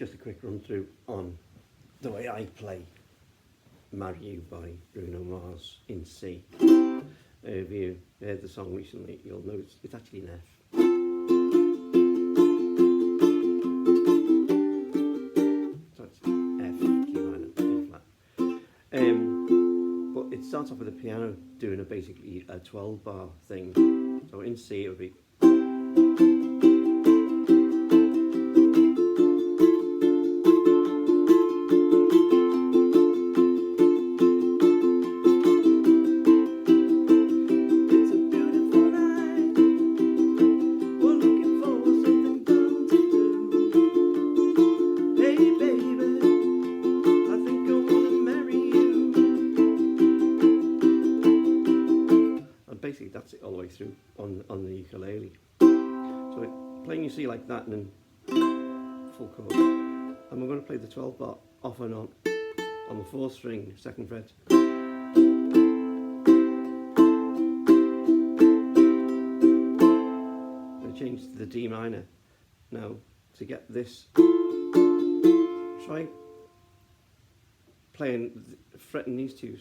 just a quick run through on the way I play Marry You by Bruno Mars in C. If you heard the song recently, you'll notice it's actually an F. So it's F, G minor, B flat. But it starts off with the piano doing basically a 12-bar thing. So in C it would be. Basically that's it all the way through on the ukulele. So playing you see like that and then full chord. And we're going to play the 12 bar off and on the 4th string, 2nd fret. I'm going to change to the D minor. Now to get this, try fretting these 2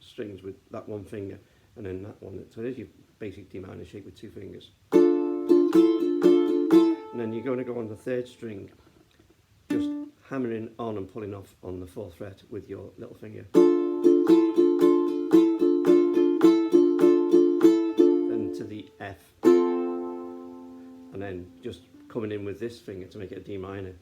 strings with that 1 finger. And then that one, so there's your basic D minor shape with 2 fingers. And then you're going to go on the 3rd string, just hammering on and pulling off on the 4th fret with your little finger. Then to the F. And then just coming in with this finger to make it a D minor.